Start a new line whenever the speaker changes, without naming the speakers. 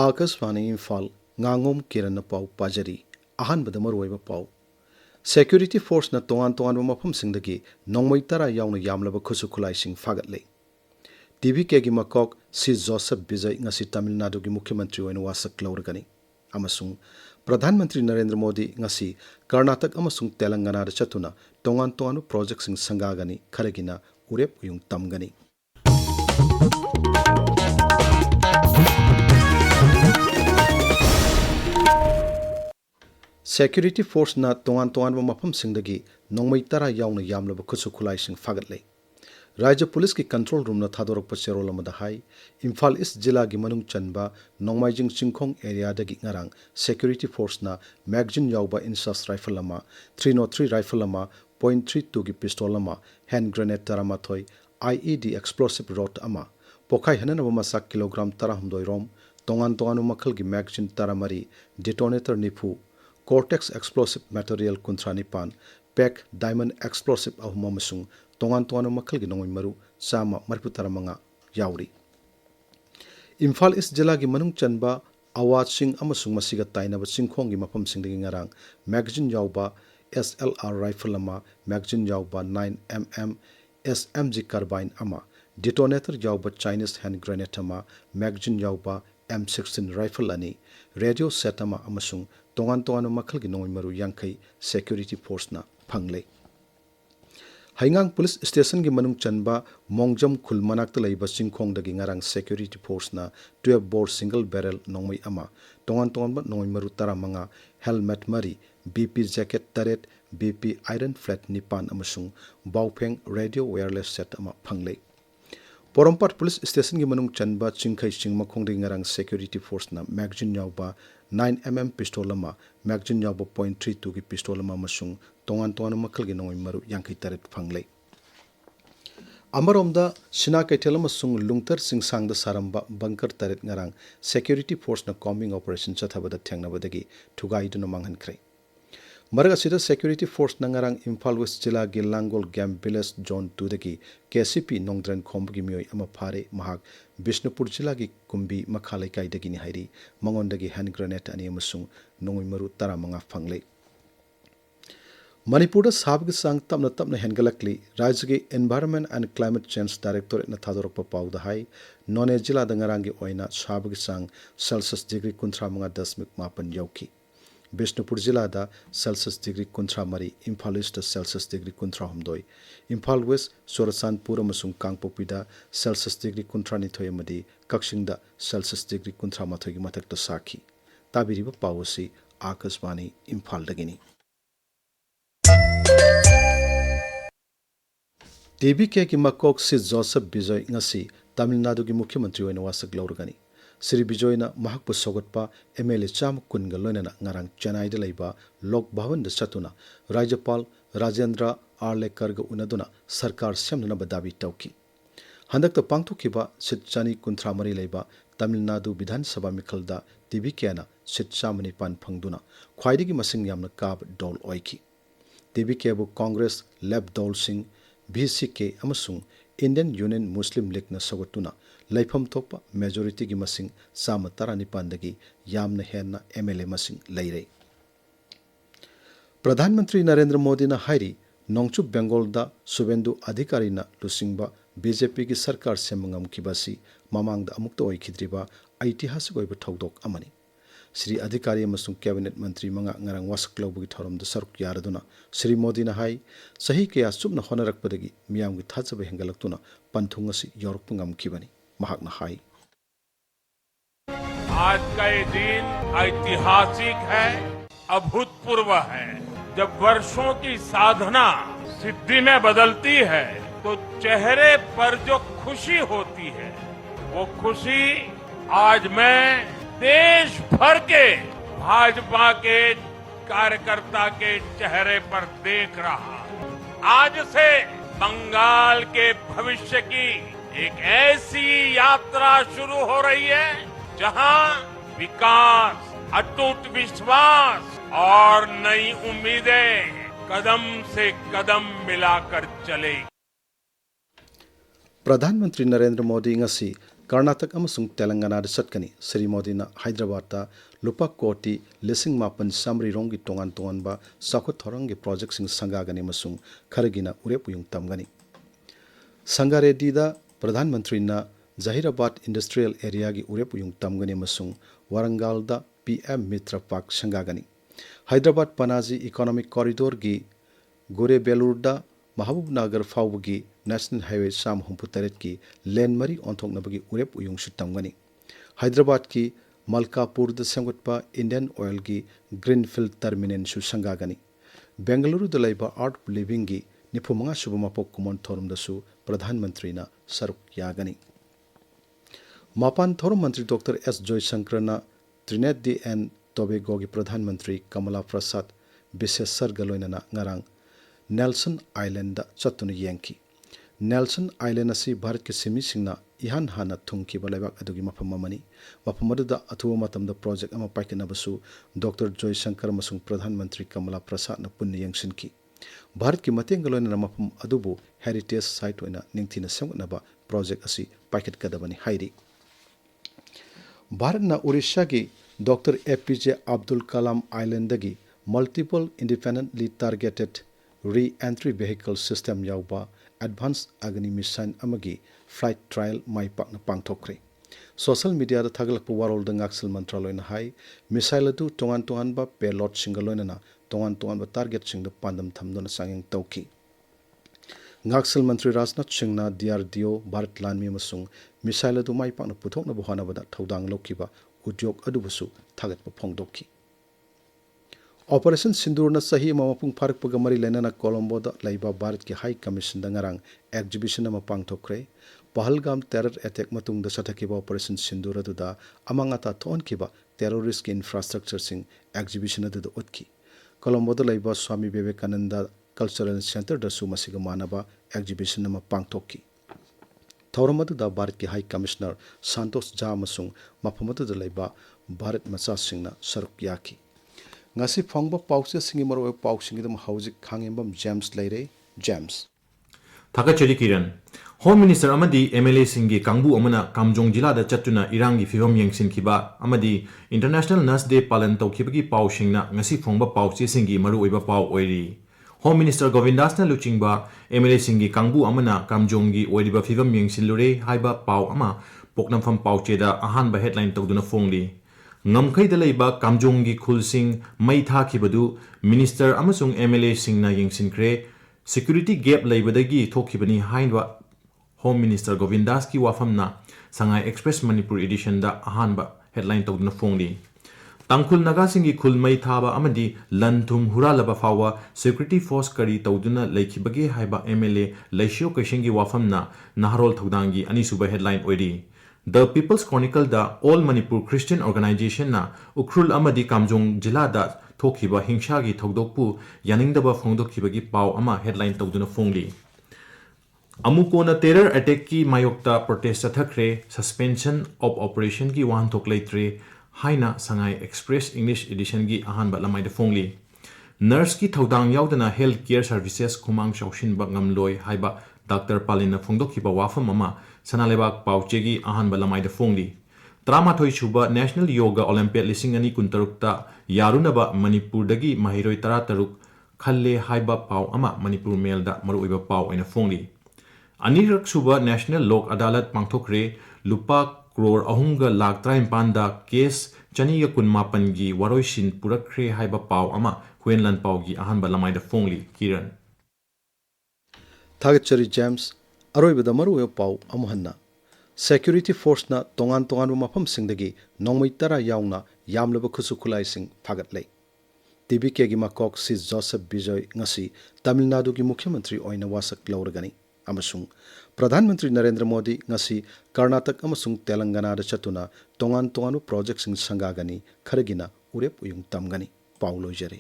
Akashvani Imphal Ngangom Kiran Pau Pajari Ahanbada Maruiba Pau Security Force na Toan Toan Mapam Singdagi Nongmai Tara Yauna Yamlaba Kusukulai Sing Fagatli TV Kegi Makok si Joseph Bizai ngasi Tamil Nadu gi Mukhyamantri oina wasak laurgani amasung Pradhan Mantri Narendra Modi ngasi Karnataka amasung Telangana da chatuna Tongan Toanu project sing sangagani kharagina urep uyung tamgani Security Force na Tongan Tongan mapam singdagi Nongmai Tara yauna yamlaba kusukulai sing fagatli Raja Police ki control room na thadorok pa cherol amada hai Imphal East Jilla gi manung chanba Nongmaijing Chingkhong area dagi ngarang Security Force na magazine yauba insas rifle ama 303 rifle ama .32 gi pistol ama hand grenade taramathoi IED explosive rod ama pokhai hanana masak kilogram tarahumdoi rom tongan tonganu makhal gi magazine taramari detonator nipu Cortex explosive material kuntranipan pack diamond explosive ahumamasung tongan tongan makal gi nongoi maru sama marputaramanga yauri Imphal East Jilla gi manung chanba awat sing amasung masiga tainaba singkhong gi mapam singdagi ngarang magazine yauba SLR rifle ama magazine yauba 9mm SMG carbine ama detonator yauba Chinese hand grenade ama magazine yauba M16 rifle ani radio set ama amasung tongan tongan makal gi nongoi maru yangkai security force na phangle Haingang Police Station gi manung chanba Mongjam khul manakta leiba singkhong dagi ngarang security force na 12 bore single barrel nongmai ama tongan tongan ba nongmai maru taramanga helmet mari BP jacket taret BP iron flat nipan amasung baupeng radio wireless set ama phangle Porompat Police Station gi manung chanba chingkhai chingmakhong dagi ngarang security force na magazine yauba 9mm pistol ama magazine yauba .32 gi pistol ama masung tongan tongan makal gi nongoi maru yangkai taret phanglei Amaromda Sina Kaitel amasung lungtar singsangda saramba bunker taret ngarang security force na combing operation chathabada thengnabadagi thugai duna manghankhre Maraga sida security force na ngarang Imphal West Jilla gi Langol Game Village Zone 2 dagi KCP Nongdran Khomb gi mioi ama phare mahak Bishnupur Jilla gi Kumbi Makhalai kai dagi ni hairi mangondagi hand grenade ani amasung nongoi maru taramanga phanglei Manipur sabgi sang tapna hengalakli Rajagi Environment and Climate Change Directorate na thadorokpa pawda hai None Jilla da ngarangi oina sabgi sang Celsius degree kuntra manga dasmik mapan yauki Bishnupur Jilla da Celsius degree kuntra mari Imphal East da Celsius degree kuntra humdoi Imphal West Sorasanpur amasung Kangpopi da Celsius degree kuntra nithoi amadi Kakshing da Celsius degree kuntra mathoi gi mathakta sakhi tabiriba pawasi Akashvani Imphal dagini TBK ki makok si Joseph Bizai ngasi Tamil Nadu ki Mukhyamantri oina wasak laurgani Sri Bizai na mahakpa sogatpa MLA cham kun ga loinana ngarang Chennai da leiba Lok Bhavan da chatuna Rajyapal Rajendra Arlekar ga unaduna sarkar semnana badabi tauki handakta pangthokiba sit chani kunthra mari leiba Tamil Nadu Bidhan Sabha mikhalda TBK na sit chamani pan phangduna khwaidigi masing yamna kab dol oiki TBK bu Congress Lab Dol Singh BCK amasung Indian Union Muslim League na sagatuna laifam thopa majority gi masing sama tarani pandagi yamna henna MLA masing leire Pradhan Mantri Narendra Modi na hairi Nongchup Bengal da Subendu Adhikari na lusingba BJP gi sarkar semangam kibasi mamangda amukta oikhidriba aitihasik oiba thodok amani Sri Adhikari amasung Cabinet Mantri manga ngarang wasak laubugi thoramda saruk yaraduna Sri Modi na hai sahi kaya subna honarakpadagi miyamgi thajaba hengalaktuna panthungasi yorukpa ngamkhibani mahakna hai
आज का ये दिन ऐतिहासिक है अभूतपूर्व है जब वर्षों की साधना सिद्धि में बदलती है तो चेहरे पर जो खुशी होती है वो खुशी आज मैं देश भर के भाजपा के कार्यकर्ता के चेहरे पर देख रहा आज से बंगाल के भविष्य की एक ऐसी यात्रा शुरू हो रही है जहां विकास अटूट विश्वास और नई उम्मीदें कदम से कदम मिलाकर चलेगी
प्रधानमंत्री नरेंद्र मोदी ngasi कर्नाटक अमसुंग तेलंगाना चटकनी श्री मोदी हैदराबाद लुपा कोटी लिसिंग मापन सामरी रोंगी तोंगान तोंगानबा साखुत थोरंगी प्रोजेक्ट सिंग संगागनी मसुंग खरगिना उरेप उयुंग तमगनी संगारेड्डी प्रधानमंत्री जहीराबाद इंडस्ट्रियल एरिया की उरेप उयुंग तमगनी मसुंग वारंगल पीएम मित्र पार्क संगागनी हैदराबाद पनाजी इकोनॉमिक कॉरिडोर की गोरेबेलूर महबूबनगर फाउब की नेशनल हाईवे साम हुंपुतरेट की लेन मरी ओंथोकनबगी उरेप उयुंग तमगनी हैदराबाद की मलकापुर सेंगुटपा इंडियन ऑयल की ग्रीनफील्ड टर्मिनल संगागनी बेंगलुरु आर्ट ऑफ लिविंग की 95 सुब मपोक कुमोन थोरमदसु प्रधानमंत्री सरुक यागनी मापान थोरम मंत्री doctor S Jaishankar Trinidad and Tobago की प्रधानमंत्री कमला प्रसाद बिसेसर गलोइना ngarang नेल्सन आइलैंड चतुन येंकी नेल्सन आइलैंड असी भारत के सिमी सिंगना इहान हाना थुंगकी बलेबाक अदुगी मफम मनी मफम अदुदा अथुवा मतमदा प्रोजेक्ट अमा पाइकनबसु डॉक्टर जयशंकर मसुंग प्रधानमंत्री कमला प्रसाद न पुण्य यंगसिनकी भारत की मतेंग गलोइना मफम अदुबु हेरिटेज साइट ओइना निंगथिना सेमगनबा प्रोजेक्ट असी पाइकटकदबनी हाइरी भारत न उड़ीसा की doctor APJ Abdul Kalam island की multiple independently targeted re entry vehicle system याउबा एडवांस अग्नि मिशन अमगी फ्लाइट ट्रायल माई पाकना पांगथोखरे सोशल मीडिया दा थागलक वारोल दा ngaksil मंत्रालय हाई मिसाइल अदु तोंगान तोंगान बा पेलोड सिंगलोइना तोंगान तोंगान बा टारगेट सिंग दा पांदम थमदोना सांगिंग तौकी ngaksil मंत्री राजनाथ सिंह डीआरडीओ भारत लानमी मसुंग मिसाइल अदु माई पाकना पुथोकना बहानाबदा थौदांग लौकीबा उद्योग अदुबसु थागतपा फोंगदोकी ऑपरेशन सिंदूर सही मपुंग फारकपग मरी लेना कोलंबो लेबा भारत की हाई कमीशन ngarang एग्जिबिशन अमा पांगथोखरे पहलगाम टेरर अटैक मतुंग सथकिबा ऑपरेशन सिंदूर अदुदा अमांगाता थोनकिबा टेररिस्ट की इंफ्रास्ट्रक्चर सिंग एग्जिबिशन अदुदा उतकी कोलंबो लेबा स्वामी विवेकानंद कल्चरल सेंटर दसु मसिग मानबा एग्जिबिशन अमा पांगथोकी थौरम अदुदा भारत की हाई कमिश्नर संतोष झा मसुंग मफम अदुदा लेबा भारत मचा सिंगना सरुक याकी ngasi phangba pause singi maro pau singi dam hauzik Khangembam James leire James
Thakachari Kiran Home Minister amadi MLA singi kangbu amana Kamjong jila da chatuna irangi phibam yengsin khiba amadi International Nurse Day palan tawkhibagi pau singna ngasi phangba pause singi maru oiba pau oiri Home Minister Govindas na luchingba MLA singi kangbu amana Kamjong gi oiriba phibam yengsin lure haiba pau ama poknampham pauche da ahan ba headline tawduna phongli ngamkhaida leiba kamjong gi khulsing mai thakibadu minister amasung MLA singna yengsinkre security gap leibadagi thokibani hainwa Home Minister Govindas ki wafamna Sangai Express Manipur edition da ahanba headline tawduna phongli tangkhul naga singi khul mai thaba amadi lanthum huralaba fawa security force kari tawduna leikhibagi haiba MLA leishio kashingi wafamna naharol thogdangi anisuba headline oiri The People's Chronicle da All Manipur Christian Organization na ukrul amadi Kamjong jila da thokhiba hingsha gi thogdokpu yaningdaba phongdokhibagi pau ama headline tawduna phongli Amukona terror attack ki mayokta protest athakre suspension of operation ki wan thok leitre haina Sangai Express English edition gi ahan ba lamai da phongli nurse ki thodang yaudana health care services khumang chaushin ba ngamloi haiba Dr. Palina phongdokhiba wafam ama sanalebak pauchegi ahan balamai da phongli tramathoi chuba National Yoga Olympiad lising ani kuntarukta yarunaba Manipur dagi mahiroi tara taruk khalle haiba pau ama Manipur mail da maru oiba pau aina phongli anirak suba National Lok Adalat pangthokre lupa crore ahunga lakh 35 da case chani ga kunmapan gi waroisin purakre haiba pau ama huenlan pau gi ahan balamai da phongli Kiran
Thagachari James अरोइबदा मरुवे पाउ अमहन्ना security force ना तोंगान तोंगान मफम सिंगदगी नोंमै तरा यावना यामलब खुसु खुलाई सिंग फागतले TBK की macaque सी Joseph Bijay ngasi Tamil Nadu की मुख्यमंत्री ओइना वासक लौरगनी अमसुंग प्रधानमंत्री Narendra Modi ngasi Karnataka अमसुंग Telangana दा चतुना तोंगान तोंगान project सिंग संगागनी खरगिना उरेप उयुंग तमगनी पाउ लोइजरे